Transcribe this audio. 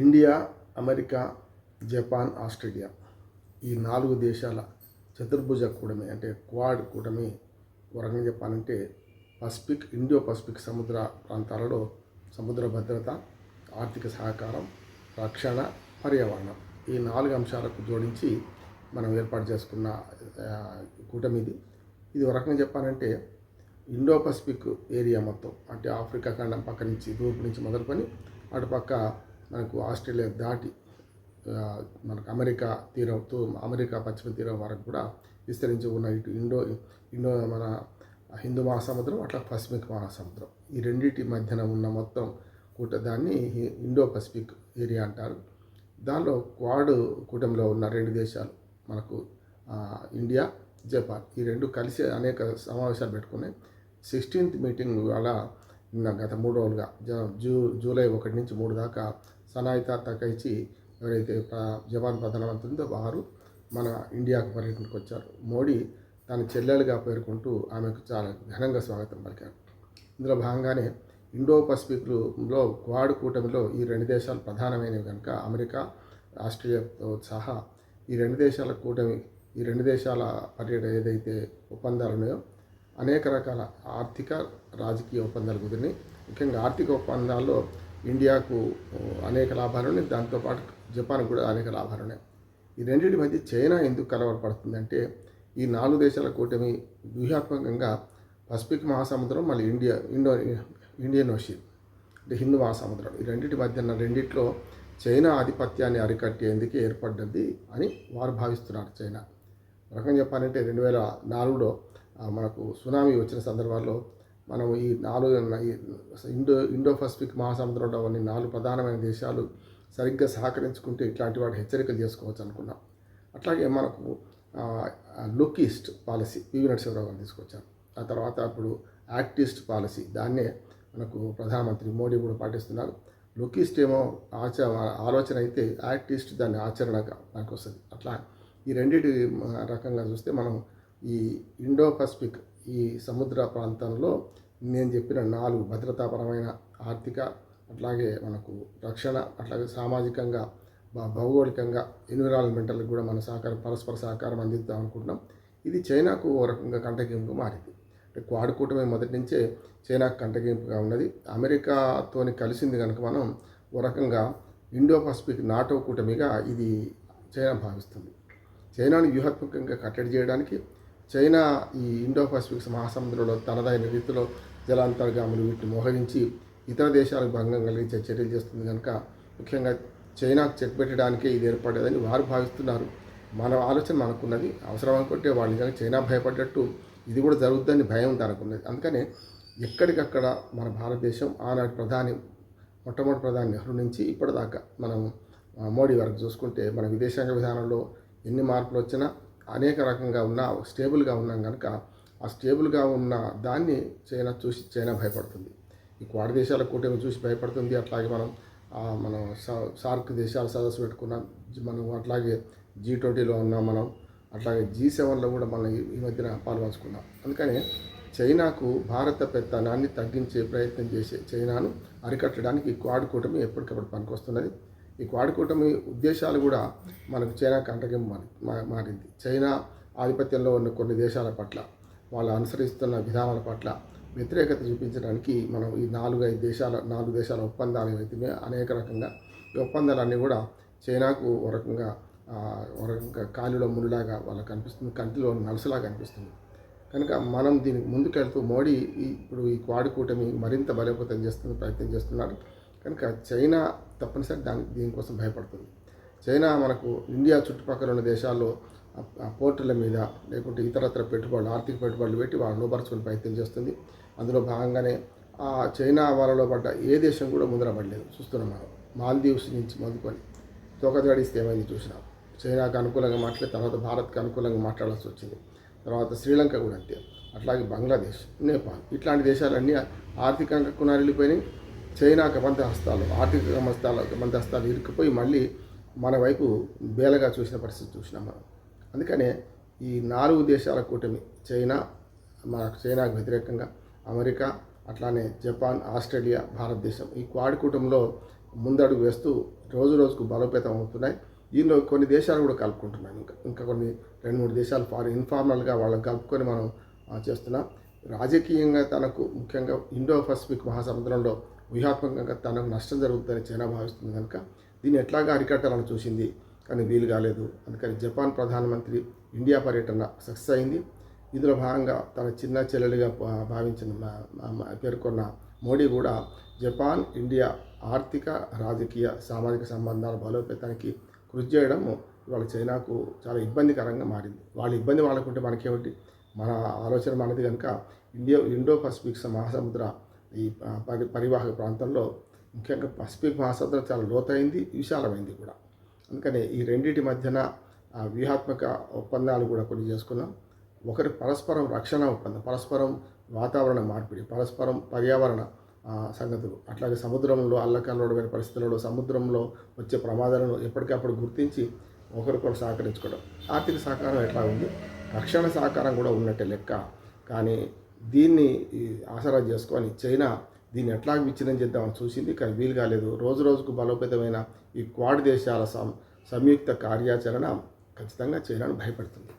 India, America, Japan, Australia ఈ 4 దేశాల చతుర్భుజ కూటమి అంటే క్వాడ్ కూటమి ఒక రకంగా చెప్పాలంటే ఇండో పసిఫిక్ సముద్ర ప్రాంతాలలో సముద్ర భద్రత, ఆర్థిక సహకారం, రక్షణ, పర్యావరణం ఈ 4 అంశాలకు జోడించి మనం ఏర్పాటు చేసుకున్న కూటమి ఇది ఒక రకంగా చెప్పాలంటే ఇండో పసిఫిక్ ఏరియా మొత్తం అంటే ఆఫ్రికా ఖండం పక్క నుంచి తూర్పు నుంచి మొదలుకొని అటుపక్క మనకు ఆస్ట్రేలియా దాటి మనకు అమెరికా పశ్చిమ తీరం వరకు కూడా విస్తరించి ఉన్న ఇటు ఇండో మన హిందూ మహాసముద్రం అట్లా పసిఫిక్ మహాసముద్రం ఈ రెండింటి మధ్యన ఉన్న మొత్తం దాన్ని ఇండో పసిఫిక్ ఏరియా అంటారు. దానిలో క్వాడ్ కూటమిలో ఉన్న 2 దేశాలు మనకు ఇండియా, జపాన్ ఈ 2 కలిసి అనేక సమావేశాలు పెట్టుకున్నాయి. 16th మీటింగ్ వల్ల గత 3 రోజులుగా జూలై 1 నుంచి 3 దాకా సనాయితా తకైచి ఎవరైతే జపాన్ ప్రధానమంత్రి ఉందో వారు మన ఇండియాకు పర్యటనకు వచ్చారు. మోడీ తన చెల్లెలుగా పేర్కొంటూ ఆమెకు చాలా ఘనంగా స్వాగతం పలికారు. ఇందులో భాగంగానే ఇండో పసిఫిక్లో క్వాడ్ కూటమిలో ఈ 2 దేశాలు ప్రధానమైనవి కనుక అమెరికా, ఆస్ట్రేలియాతో సహా ఈ 2 దేశాల కూటమి ఈ 2 దేశాల పర్యటన ఏదైతే ఒప్పందాలు ఉన్నాయో అనేక రకాల ఆర్థిక, రాజకీయ ఒప్పందాలు కుదిరినాయి. ముఖ్యంగా ఆర్థిక ఒప్పందాల్లో ఇండియాకు అనేక లాభాలు ఉన్నాయి, దాంతోపాటు జపాన్కు కూడా అనేక లాభాలు ఉన్నాయి. ఈ రెండింటి మధ్య చైనా ఎందుకు కలవరపడుతుందంటే ఈ 4 దేశాల కూటమి వ్యూహాత్మకంగా పసిఫిక్ మహాసముద్రం మళ్ళీ ఇండియన్ ఓషన్ అంటే హిందూ మహాసముద్రం ఈ రెండింటి మధ్య రెండిట్లో చైనా ఆధిపత్యాన్ని అరికట్టేందుకే ఏర్పడ్డది అని వారు భావిస్తున్నారు. చైనా రకంగా చెప్పాలంటే 2004లో మనకు సునామీ వచ్చిన సందర్భాల్లో మనం ఈ 4 ఇండో పసిఫిక్ మహాసముద్రంలో ఉన్న 4 ప్రధానమైన దేశాలు సరిగ్గా సహకరించుకుంటే ఇట్లాంటి వాటి హెచ్చరికలు చేసుకోవచ్చు అనుకున్నాం. అట్లాగే మనకు look east policy P V Narasimha Rao గారు తీసుకొచ్చారు. ఆ తర్వాత ఇప్పుడు యాక్ట్ ఈస్ట్ పాలసీ దాన్నే మనకు ప్రధానమంత్రి మోడీ కూడా పాటిస్తున్నారు. లుక్ ఈస్ట్ ఏమో ఆలోచన అయితే యాక్ట్ ఈస్ట్ దాన్ని ఆచరణగా మనకు వస్తుంది. అట్లా ఈ రెండింటి రకంగా చూస్తే మనం ఈ ఇండో పసిఫిక్ ఈ సముద్ర ప్రాంతంలో నేను చెప్పిన 4 భద్రతాపరమైన, ఆర్థిక, అట్లాగే మనకు రక్షణ, అట్లాగే సామాజికంగా, భౌగోళికంగా, ఎన్విరాన్మెంటల్ కూడా మన పరస్పర సహకారం అందిద్దాం అనుకుంటున్నాం. ఇది చైనాకు ఓ రకంగా కంటగింపుగా మారింది. అంటే క్వాడ్ కూటమి మొదటి నుంచే చైనాకు కంటగింపుగా ఉన్నది. అమెరికాతోని కలిసింది కనుక మనం ఓ రకంగా ఇండో పసిఫిక్ నాటో కూటమిగా ఇది చైనా భావిస్తుంది. చైనాను వ్యూహాత్మకంగా కట్టడి చేయడానికి చైనా ఈ ఇండో పసిఫిక్ మహాసముద్రంలో తనదైన రీతిలో జలాంతర్గాములు వీటిని మోహరించి ఇతర దేశాలకు భంగం కలిగించే చర్యలు చేస్తుంది కనుక ముఖ్యంగా చైనాకు చెక్ పెట్టడానికే ఇది ఏర్పడేదని వారు భావిస్తున్నారు. మన ఆలోచన మనకున్నది. అవసరం అనుకుంటే వాళ్ళు నిజంగా చైనా భయపడ్డట్టు ఇది కూడా జరుగుతుందని భయం తనకున్నది. అందుకనే ఎక్కడికక్కడ మన భారతదేశం ఆనాటి మొట్టమొదటి ప్రధాని నెహ్రూ నుంచి ఇప్పటిదాకా మనం మోడీ వరకు చూసుకుంటే మన విదేశాంగ విధానంలో ఎన్ని మార్పులు వచ్చినా అనేక రకంగా స్టేబుల్గా ఉన్నాం కనుక ఆ స్టేబుల్గా ఉన్న దాన్ని చైనా భయపడుతుంది. ఈ క్వాడ్ దేశాల కూటమి చూసి భయపడుతుంది. అట్లాగే మనం సార్క్ దేశాల సదస్సు పెట్టుకున్నాం మనం, అట్లాగే G20లో ఉన్నాం మనం, అట్లాగే G7లో కూడా మనం ఈ మధ్యన పాల్పంచుకున్నాం. అందుకని చైనాకు భారత పెత్తనాన్ని తగ్గించే ప్రయత్నం చేసే చైనాను అరికట్టడానికి ఈ క్వాడ్ కూటమి ఎప్పటికప్పుడు పనికొస్తున్నది. ఈ క్వాడ్ కూటమి ఉద్దేశాలు కూడా మనకు చైనా కంటగింపు మారింది. చైనా ఆధిపత్యంలో ఉన్న కొన్ని దేశాల పట్ల వాళ్ళు అనుసరిస్తున్న విధానాల పట్ల వ్యతిరేకత చూపించడానికి మనం ఈ 4 దేశాల ఒప్పందాలు ఏవైతే అనేక రకంగా ఈ ఒప్పందాలన్నీ కూడా చైనాకు ఒక రకంగా కాలిలో ముళ్ళలాగా వాళ్ళకి కనిపిస్తుంది, కంటిలో నలుసులాగా కనిపిస్తుంది. కనుక మనం దీనికి ముందుకెళ్తూ మోడీ ఇప్పుడు ఈ క్వాడ్ కూటమి మరింత బలోపేతం ప్రయత్నం చేస్తున్నారు. కనుక చైనా తప్పనిసరి దీనికోసం భయపడుతుంది. చైనా మనకు ఇండియా చుట్టుపక్కల ఉన్న దేశాల్లో పోర్టుల మీద లేకుంటే ఇతరత్ర ఆర్థిక పెట్టుబడులు పెట్టి వాళ్ళు లోపరుచుకునే ప్రయత్నం చేస్తుంది. అందులో భాగంగానే ఆ చైనా వాళ్ళలో పడ్డ ఏ దేశం కూడా ముందరపడలేదు. చూస్తున్నాం మనం మాల్దీవ్స్ నుంచి మొదలుకొని తోకజాడిస్తే ఏమైంది చూసినాం. చైనాకు అనుకూలంగా మాట్లాడి తర్వాత భారత్కి అనుకూలంగా మాట్లాడాల్సి వచ్చింది. తర్వాత శ్రీలంక కూడా అంతే, అట్లాగే బంగ్లాదేశ్, నేపాల్ ఇట్లాంటి దేశాలన్నీ ఆర్థికంగా కునారిల్లిపోయినాయి. చైనాకు ఆర్థిక హస్తాలు ఇరుక్కుపోయి మళ్ళీ మన వైపు బేలగా చూసిన పరిస్థితి చూసినాం మనం. అందుకనే ఈ 4 దేశాల కూటమి చైనాకు వ్యతిరేకంగా అమెరికా, అట్లానే జపాన్, ఆస్ట్రేలియా, భారతదేశం ఈ క్వాడ్ కూటమిలో ముందడుగు వేస్తూ రోజు రోజుకు బలోపేతం అవుతున్నాయి. దీనిలో కొన్ని దేశాలు కూడా కలుపుకుంటున్నాం. ఇంకా కొన్ని 2-3 దేశాలు ఇన్ఫార్మల్గా వాళ్ళని కలుపుకొని మనం చేస్తున్నాం. రాజకీయంగా తనకు ముఖ్యంగా ఇండో పసిఫిక్ మహాసముద్రంలో వ్యూహాత్మకంగా తనకు నష్టం జరుగుతుందని చైనా భావిస్తుంది కనుక దీన్ని ఎట్లాగా అరికట్టాలని చూసింది, కానీ వీలు కాలేదు. అందుకని జపాన్ ప్రధానమంత్రి ఇండియా పర్యటన సక్సెస్ అయింది. ఇందులో భాగంగా తన చిన్న చెల్లెలుగా భావించిన పేర్కొన్న మోడీ కూడా జపాన్ ఇండియా ఆర్థిక, రాజకీయ, సామాజిక సంబంధాల బలోపేతానికి కృషి చేయడం ఇవాళ చైనాకు చాలా ఇబ్బందికరంగా మారింది. వాళ్ళ ఇబ్బంది వాళ్ళకుంటే మనకేమిటి, మన ఆలోచన మనది కనుక ఇండో పసిఫిక్ మహాసముద్ర ఈ పరివాహక ప్రాంతంలో ముఖ్యంగా పసిఫిక్ మహాసముద్రం చాలా లోతైంది, విశాలమైంది కూడా. అందుకనే ఈ రెండింటి మధ్యన వ్యూహాత్మక ఒప్పందాలు కూడా కొన్ని చేసుకున్నాం. ఒకరి పరస్పరం రక్షణ ఒప్పందం, పరస్పరం వాతావరణ మార్పిడి, పరస్పరం పర్యావరణ సంగతులు, అట్లాగే సముద్రంలో అల్లకల్లోడమైన పరిస్థితులలో సముద్రంలో వచ్చే ప్రమాదాలను ఎప్పటికప్పుడు గుర్తించి ఒకరికొకరు సహకరించుకోవడం. ఆర్థిక సహకారం ఎట్లా ఉంది, రక్షణ సహకారం కూడా ఉన్నట్టే లెక్క. కానీ దీన్ని ఆసరా చేసుకొని చైనా దీన్ని ఎట్లా విచ్ఛిన్నం చేద్దామని చూసింది, కానీ వీలు కాలేదు. రోజు రోజుకు బలోపేతమైన ఈ క్వాడ్ దేశాల సంయుక్త కార్యాచరణ ఖచ్చితంగా చైనాను భయపడుతుంది.